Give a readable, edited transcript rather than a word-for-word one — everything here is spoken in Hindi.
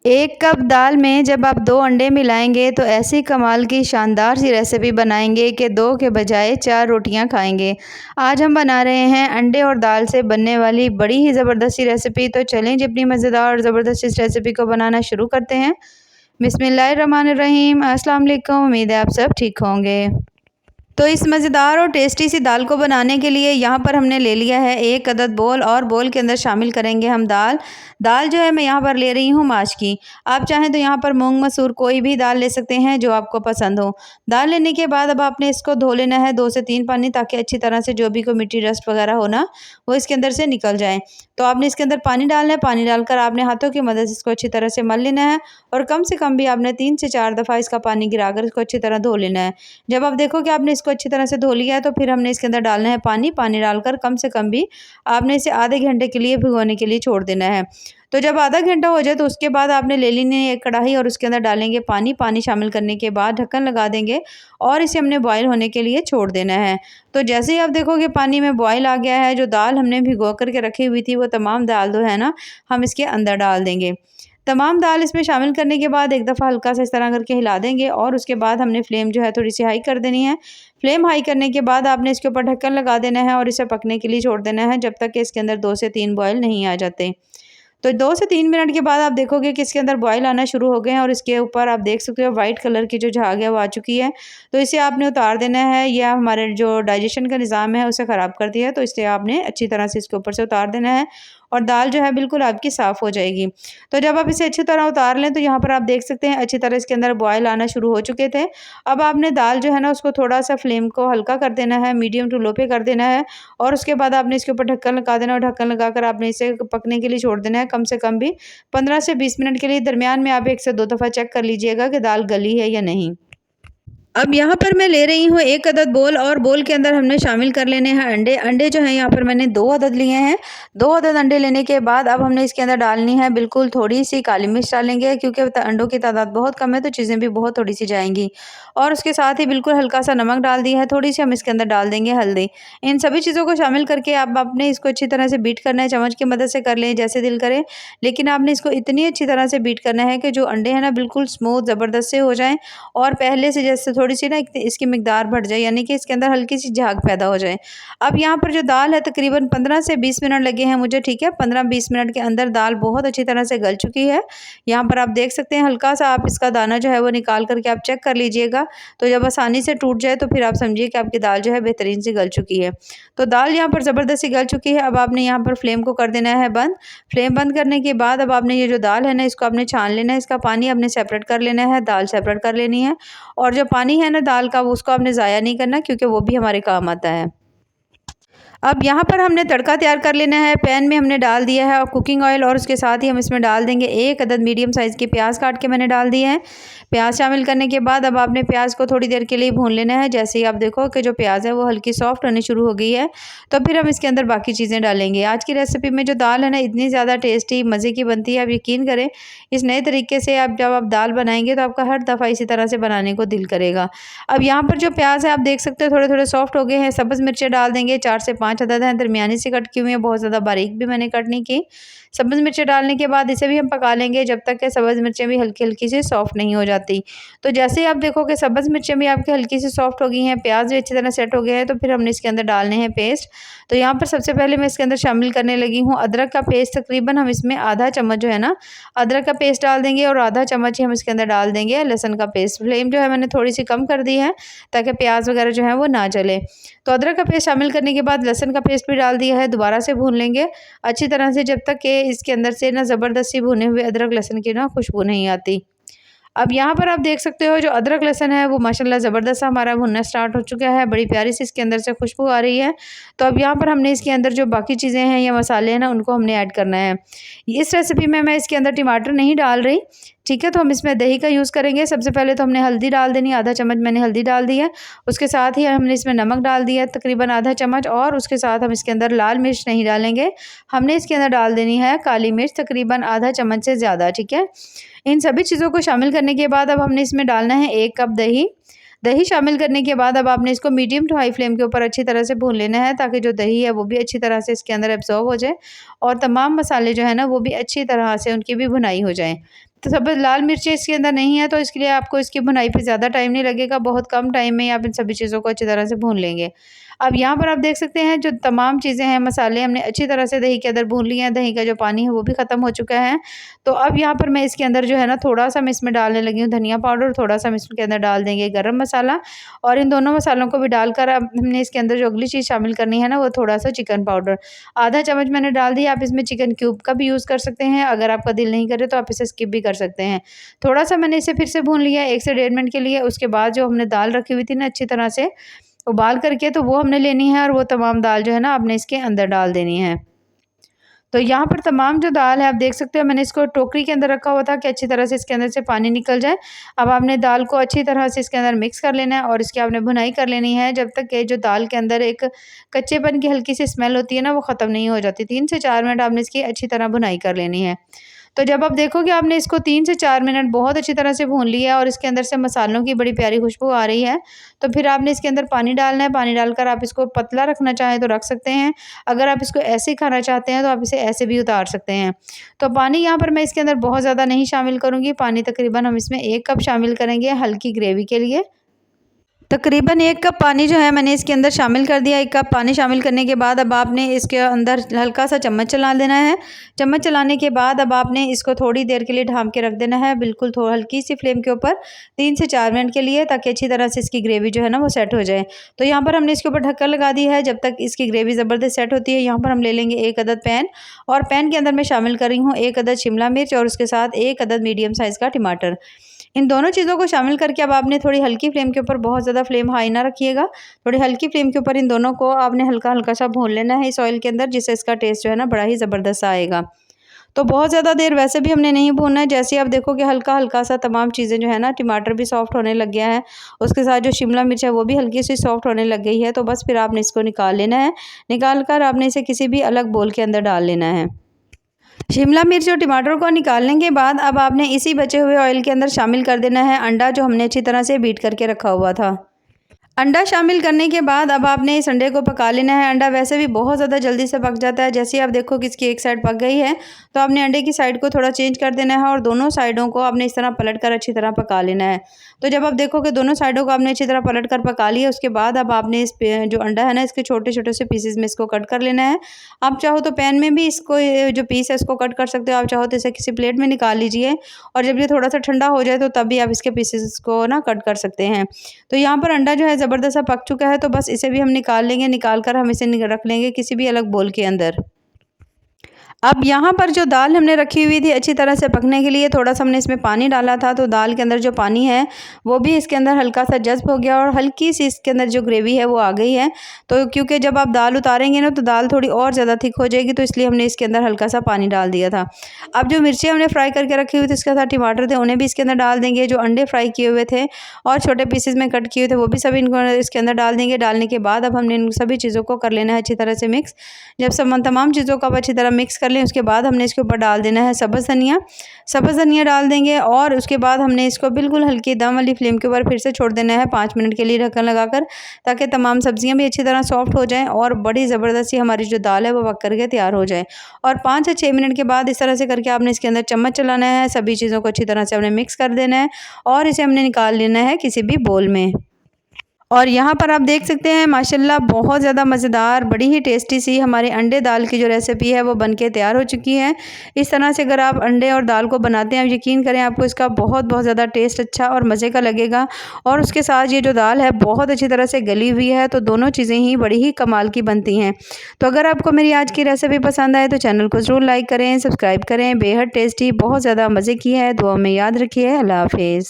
एक कप दाल में जब आप 2 अंडे मिलाएंगे तो ऐसी कमाल की शानदार सी रेसिपी बनाएंगे कि 2 के बजाय 4 रोटियां खाएंगे। आज हम बना रहे हैं अंडे और दाल से बनने वाली बड़ी ही ज़बरदस्त सी रेसिपी। तो चलें जी अपनी मज़ेदार और ज़बरदस्त इस रेसिपी को बनाना शुरू करते हैं। बिस्मिल्लाहिर्रहमानिर्रहीम। अस्सलाम वालेकुम। उम्मीद है आप सब ठीक होंगे। तो इस मज़ेदार और टेस्टी सी दाल को बनाने के लिए यहाँ पर हमने ले लिया है 1 अदद बोल, और बोल के अंदर शामिल करेंगे हम दाल। दाल जो है मैं यहाँ पर ले रही हूँ माश की। आप चाहें तो यहाँ पर मूंग मसूर कोई भी दाल ले सकते हैं जो आपको पसंद हो। दाल लेने के बाद अब आपने इसको धो लेना है 2 से 3 पानी, ताकि अच्छी तरह से जो भी कोई मिट्टी डस्ट वगैरह हो ना वो इसके अंदर से निकल जाए। तो आपने इसके अंदर पानी डालना है। पानी डालकर आपने हाथों की मदद से इसको अच्छी तरह से मल लेना है, और कम से कम भी आपने 3 से 4 दफ़ा इसका पानी गिराकर इसको अच्छी तरह धो लेना है। जब आप देखो कि आपने इसको अच्छी तरह से धो लिया है तो फिर हमने इसके अंदर डालना है पानी। पानी डालकर कम से कम भी आपने इसे आधे घंटे के लिए भिगोने के लिए छोड़ देना है। तो जब आधा घंटा हो जाए तो उसके बाद आपने ले लेनी है एक कढ़ाई, और उसके अंदर डालेंगे पानी। पानी शामिल करने के बाद ढक्कन लगा देंगे और इसे हमने बॉयल होने के लिए छोड़ देना है। तो जैसे ही आप देखोगे पानी में बॉयल आ गया है, जो दाल हमने भिगो करके रखी हुई थी वो तमाम दाल जो है ना हम इसके अंदर डाल देंगे। तमाम दाल इसमें शामिल करने के बाद एक दफ़ा हल्का सा इस तरह करके हिला देंगे, और उसके बाद हमने फ्लेम जो है थोड़ी सी हाई कर देनी है। फ्लेम हाई करने के बाद आपने इसके ऊपर ढक्कन लगा देना है और इसे पकने के लिए छोड़ देना है जब तक कि इसके अंदर 2 से 3 बॉयल नहीं आ जाते। तो 2 से 3 मिनट के बाद आप देखोगे कि इसके अंदर बॉयल आना शुरू हो गए हैं, और इसके ऊपर आप देख सकते हो वाइट कलर की जो झाग है वो आ चुकी है। तो इसे आपने उतार देना है। यह हमारे जो डाइजेशन का निज़ाम है उसे ख़राब कर दिया है, तो इसलिए आपने अच्छी तरह से इसके ऊपर से उतार देना है, और दाल जो है बिल्कुल आपकी साफ़ हो जाएगी। तो जब आप इसे अच्छी तरह उतार लें तो यहाँ पर आप देख सकते हैं अच्छी तरह इसके अंदर बॉयल आना शुरू हो चुके थे। अब आपने दाल जो है ना उसको थोड़ा सा फ्लेम को हल्का कर देना है, मीडियम टू लो पे कर देना है, और उसके बाद आपने इसके ऊपर ढक्कन लगा देना, और ढक्कन लगाकर आपने इसे पकने के लिए छोड़ देना है कम से कम भी 15 से 20 मिनट के लिए। दरमियान में आप 1 से 2 दफ़ा चेक कर लीजिएगा कि दाल गली है या नहीं। अब यहाँ पर मैं ले रही हूँ 1 अदद बोल, और बोल के अंदर हमने शामिल कर लेने हैं अंडे। अंडे जो हैं यहाँ पर मैंने 2 अदद लिए हैं। 2 अदद अंडे लेने के बाद अब हमने इसके अंदर डालनी है बिल्कुल थोड़ी सी काली मिर्च डालेंगे, क्योंकि अंडों की तादाद बहुत कम है तो चीज़ें भी बहुत थोड़ी सी जाएंगी। और उसके साथ ही बिल्कुल हल्का सा नमक डाल दिया है, थोड़ी सी हम इसके अंदर डाल देंगे हल्दी। इन सभी चीज़ों को शामिल करके अब आपने इसको अच्छी तरह से बीट करना है। चम्मच की मदद से कर लें जैसे दिल करे, लेकिन आपने इसको इतनी अच्छी तरह से बीट करना है कि जो अंडे हैं ना बिल्कुल स्मूथ ज़बरदस्त से हो जाएँ, और पहले से जैसे थोड़ी सी ना इसकी मिकदार बढ़ जाए, यानी कि इसके अंदर हल्की सी झाग पैदा हो जाए। अब यहाँ पर जो दाल है तकरीबन 15 से 20 मिनट लगे हैं मुझे, ठीक है। 15-20 मिनट के अंदर दाल बहुत अच्छी तरह से गल चुकी है। यहाँ पर आप देख सकते हैं हल्का सा आप इसका दाना जो है वो निकाल करके आप चेक कर लीजिएगा। तो जब आसानी से टूट जाए तो फिर आप समझिए कि आपकी दाल जो है बेहतरीन सी गल चुकी है। तो दाल यहाँ पर ज़बरदस्ती गल चुकी है। अब आपने यहाँ पर फ्लेम को कर देना है बंद। फ्लेम बंद करने के बाद अब आपने ये जो दाल है ना इसको आपने छान लेना है। इसका पानी आपने सेपरेट कर लेना है, दाल सेपरेट कर लेनी है, और जो पानी है ना दाल का वो उसको आपने ज़ाया नहीं करना, क्योंकि वो भी हमारे काम आता है। अब यहाँ पर हमने तड़का तैयार कर लेना है। पैन में हमने डाल दिया है और कुकिंग ऑयल, और उसके साथ ही हम इसमें डाल देंगे 1 अदद मीडियम साइज़ के प्याज काट के मैंने डाल दिए हैं। प्याज शामिल करने के बाद अब आपने प्याज को थोड़ी देर के लिए भून लेना है। जैसे ही आप देखो कि जो प्याज है वो हल्की सॉफ्ट होने शुरू हो गई है, तो फिर हम इसके अंदर बाकी चीज़ें डालेंगे। आज की रेसिपी में जो दाल है ना इतनी ज़्यादा टेस्टी मज़े की बनती है, आप यकीन करें इस नए तरीके से आप जब आप दाल बनाएंगे तो आपका हर दफ़ा इसी तरह से बनाने को दिल करेगा। अब यहाँ पर जो प्याज है आप देख सकते हो थोड़े थोड़े सॉफ्ट हो गए हैं। सब्ज़ मिर्चें डाल देंगे, 4 से 5 अदद हैं, दरमियानी से कट की हुई है, बहुत ज़्यादा बारीक भी मैंने कट नहीं की। सब्ज़ मिर्चें डालने के बाद इसे भी हम पका लेंगे जब तक कि सब्ज़ मिर्चें भी हल्की हल्की सी सॉफ्ट नहीं हो जाती। तो जैसे ही आप देखो कि सब्ज़ मिर्चें भी आपकी हल्की सी सॉफ्ट हो गई हैं, प्याज भी अच्छी तरह सेट हो गया है, तो फिर हमने इसके अंदर डालने हैं पेस्ट। तो यहाँ पर सबसे पहले मैं इसके अंदर शामिल करने लगी हूँ अदरक का पेस्ट। तकरीबन हम इसमें आधा चम्मच जो है ना अदरक का पेस्ट डाल देंगे, और आधा चम्मच ही हम इसके अंदर डाल देंगे लहसुन का पेस्ट। फ्लेम जो है मैंने थोड़ी सी कम कर दी है ताकि प्याज वगैरह जो है वो ना जले। तो अदरक का पेस्ट शामिल करने के बाद लहसुन का पेस्ट भी डाल दिया है। दोबारा से भून लेंगे अच्छी तरह से जब तक कि इसके अंदर से ना ज़बरदस्ती भुने हुए अदरक लहसुन की ना खुशबू नहीं आती। अब यहाँ पर आप देख सकते हो जो अदरक लहसुन है वो माशाल्लाह ज़बरदस्त हमारा भुनना स्टार्ट हो चुका है। बड़ी प्यारी सी इसके अंदर से खुशबू आ रही है। तो अब यहाँ पर हमने इसके अंदर जो बाकी चीज़ें हैं या मसाले हैं ना उनको हमने ऐड करना है। इस रेसिपी में मैं इसके अंदर टमाटर नहीं डाल रही, ठीक है। तो हम इसमें दही का यूज़ करेंगे। सबसे पहले तो हमने हल्दी डाल देनी, आधा चम्मच मैंने हल्दी डाल दी है। उसके साथ ही हमने इसमें नमक डाल दिया है तकरीबन आधा चम्मच, और उसके साथ हम इसके अंदर लाल मिर्च नहीं डालेंगे। हमने इसके अंदर डाल देनी है काली मिर्च तकरीबन आधा चम्मच से ज़्यादा, ठीक है। इन सभी चीज़ों को शामिल करने के बाद अब हमने इसमें डालना है 1 कप दही। दही शामिल करने के बाद अब आपने इसको मीडियम टू हाई फ्लेम के ऊपर अच्छी तरह से भून लेना है, ताकि जो दही है वो भी अच्छी तरह से इसके अंदर एब्जॉर्ब हो जाए, और तमाम मसाले जो है ना वो भी अच्छी तरह से उनकी भी भुनाई हो जाए। तो सब लाल मिर्चें इसके अंदर नहीं है, तो इसके लिए आपको इसकी भुनाई पे ज़्यादा टाइम नहीं लगेगा, बहुत कम टाइम में आप इन सभी चीज़ों को अच्छी तरह से भून लेंगे। अब यहाँ पर आप देख सकते हैं जो तमाम चीज़ें हैं, मसाले हमने अच्छी तरह से दही के अंदर भून लिए हैं, दही का जो पानी है वो भी ख़त्म हो चुका है। तो अब यहाँ पर मैं इसके अंदर जो है ना थोड़ा-सा मैं इसमें डालने लगी हूँ धनिया पाउडर, थोड़ा-सा हम इसके अंदर डाल देंगे गरम मसाला और इन दोनों मसालों को भी डालकर अब हमने इसके अंदर जो अगली चीज़ शामिल करनी है ना वो थोड़ा-सा चिकन पाउडर। आधा चम्मच मैंने डाल दिया, आप इसमें चिकन क्यूब का भी यूज़ कर सकते हैं, अगर आपका दिल नहीं करे तो आप इसे स्किप भी कर सकते हैं। थोड़ा-सा मैंने इसे फिर से भून लिया 1 से 1.5 मिनट के लिए, उसके बाद जो हमने दाल रखी हुई थी ना अच्छी तरह से उबाल करके, तो वो हमने लेनी है और वो तमाम दाल जो है ना आपने इसके अंदर डाल देनी है। तो यहाँ पर तमाम जो दाल है आप देख सकते हो मैंने इसको टोकरी के अंदर रखा हुआ था कि अच्छी तरह से इसके अंदर से पानी निकल जाए। अब आपने दाल को अच्छी तरह से इसके अंदर मिक्स कर लेना है और इसकी आपने भुनाई कर लेनी है जब तक कि जो दाल के अंदर एक कच्चेपन की हल्की सी स्मेल होती है ना वो ख़त्म नहीं हो जाती। 3 से 4 मिनट आपने इसकी अच्छी तरह भुनाई कर लेनी है। तो जब आप देखोगे आपने इसको 3 से 4 मिनट बहुत अच्छी तरह से भून लिया और इसके अंदर से मसालों की बड़ी प्यारी खुशबू आ रही है, तो फिर आपने इसके अंदर पानी डालना है। पानी डालकर आप इसको पतला रखना चाहें तो रख सकते हैं। अगर आप इसको ऐसे ही खाना चाहते हैं तो आप इसे ऐसे भी उतार सकते हैं। तो पानी यहाँ पर मैं इसके अंदर बहुत ज़्यादा नहीं शामिल करूँगी, पानी तकरीबन हम इसमें 1 कप शामिल करेंगे हल्की ग्रेवी के लिए। तकरीबन 1 कप पानी जो है मैंने इसके अंदर शामिल कर दिया। 1 कप पानी शामिल करने के बाद अब आपने इसके अंदर हल्का सा चम्मच चला देना है। चम्मच चलाने के बाद अब आपने इसको थोड़ी देर के लिए ढाँप के रख देना है, बिल्कुल हल्की सी फ्लेम के ऊपर 3 से 4 मिनट के लिए, ताकि अच्छी तरह से इसकी ग्रेवी जो है ना वो सेट हो जाए। तो यहाँ पर हमने इसके ऊपर ढक्कन लगा दी है, जब तक इसकी ग्रेवी ज़बरदस्त सेट होती है। यहाँ पर हम ले लेंगे 1 अदद पैन और पैन के अंदर मैं शामिल कर रही हूँ 1 अदद शिमला मिर्च और उसके साथ 1 अदद मीडियम साइज़ का टमाटर। इन दोनों चीज़ों को शामिल करके अब आपने थोड़ी हल्की फ्लेम के ऊपर, बहुत ज़्यादा फ्लेम हाई ना रखिएगा, थोड़ी हल्की फ्लेम के ऊपर इन दोनों को आपने हल्का-हल्का सा भून लेना है इस ऑयल के अंदर, जिससे इसका टेस्ट जो है ना बड़ा ही ज़बरदस्त आएगा। तो बहुत ज़्यादा देर वैसे भी हमने नहीं भूनना है। जैसे ही आप देखोगे हल्का-हल्का सा तमाम चीज़ें जो है ना, टमाटर भी सॉफ्ट होने लग गया है, उसके साथ जो शिमला मिर्च है वो भी हल्की सी सॉफ्ट होने लग गई है, तो बस फिर आपने इसको निकाल लेना है। निकाल कर आपने इसे किसी भी अलग बोल के अंदर डाल लेना है। शिमला मिर्च और टमाटर को निकालने के बाद अब आपने इसी बचे हुए ऑयल के अंदर शामिल कर देना है अंडा, जो हमने अच्छी तरह से बीट करके रखा हुआ था। अंडा शामिल करने के बाद अब आपने इस अंडे को पका लेना है। अंडा वैसे भी बहुत ज़्यादा जल्दी से पक जाता है। जैसे ही आप देखो कि इसकी एक साइड पक गई है, तो आपने अंडे की साइड को थोड़ा चेंज कर देना है और दोनों साइडों को आपने इस तरह पलटकर अच्छी तरह पका लेना है। तो जब आप देखो कि दोनों साइडों को आपने अच्छी तरह पलटकर पका लिया, उसके बाद अब आपने इस पे जो अंडा है ना, इसके छोटे-छोटे से पीसेस में इसको कट कर लेना है। आप चाहो तो पैन में भी इसको जो पीस है इसको कट कर सकते हो। आप चाहो तो इसे किसी प्लेट में निकाल लीजिए और जब ये थोड़ा-सा ठंडा हो जाए तो तब भी आप इसके पीसेस को ना कट कर सकते हैं। तो यहाँ पर अंडा जो है ज़बरदस्त सा पक चुका है, तो बस इसे भी हम निकाल लेंगे। निकाल कर हम इसे रख लेंगे किसी भी अलग बोल के अंदर। अब यहाँ पर जो दाल हमने रखी हुई थी अच्छी तरह से पकने के लिए, थोड़ा-सा हमने इसमें पानी डाला था, तो दाल के अंदर जो पानी है वो भी इसके अंदर हल्का-सा जज़्ब हो गया और हल्की सी इसके अंदर जो ग्रेवी है वो आ गई है। तो क्योंकि जब आप दाल उतारेंगे ना तो दाल थोड़ी और ज़्यादा थिक हो जाएगी, तो इसलिए हमने इसके अंदर हल्का-सा पानी डाल दिया था। अब जो मिर्चें हमने फ्राई करके रखी हुई थी, इसके साथ टमाटर थे, उन्हें भी इसके अंदर डाल देंगे। जो अंडे फ्राई किए हुए थे और छोटे पीसेस में कट किए हुए थे वो भी सभी इनको इसके अंदर डाल देंगे। डालने के बाद अब हमने इन सभी चीज़ों को कर लेना है अच्छी तरह से मिक्स। जब तमाम चीज़ों को आप अच्छी तरह मिक्स कर लें, उसके बाद हमने इसके ऊपर डाल देना है सब्ज़ धनिया। सब्ज़ धनिया डाल देंगे और उसके बाद हमने इसको बिल्कुल हल्की दम वाली फ्लेम के ऊपर फिर से छोड़ देना है 5 मिनट के लिए ढक्कन लगाकर, ताकि तमाम सब्ज़ियाँ भी अच्छी तरह सॉफ्ट हो जाएँ और बड़ी ज़बरदस्त सी हमारी जो दाल है वो पक करके तैयार हो जाए। और 5 से 6 मिनट के बाद इस तरह से करके आपने इसके अंदर चम्मच चलाना है, सभी चीज़ों को अच्छी तरह से हमने मिक्स कर देना है और इसे हमने निकाल लेना है किसी भी बोल में। और यहाँ पर आप देख सकते हैं माशाल्लाह बहुत ज़्यादा मज़ेदार, बड़ी ही टेस्टी सी हमारे अंडे दाल की जो रेसिपी है वो बनके तैयार हो चुकी है। इस तरह से अगर आप अंडे और दाल को बनाते हैं, आप यकीन करें आपको इसका बहुत ज़्यादा टेस्ट अच्छा और मज़े का लगेगा। और उसके साथ ये जो दाल है बहुत अच्छी तरह से गली हुई है, तो दोनों चीज़ें ही बड़ी ही कमाल की बनती हैं। तो अगर आपको मेरी आज की रेसिपी पसंद आए तो चैनल को ज़रूर लाइक करें, सब्सक्राइब करें। बेहद टेस्टी, बहुत ज़्यादा मज़े की है। दुआ में याद रखिए। अल्लाह हाफ़िज़।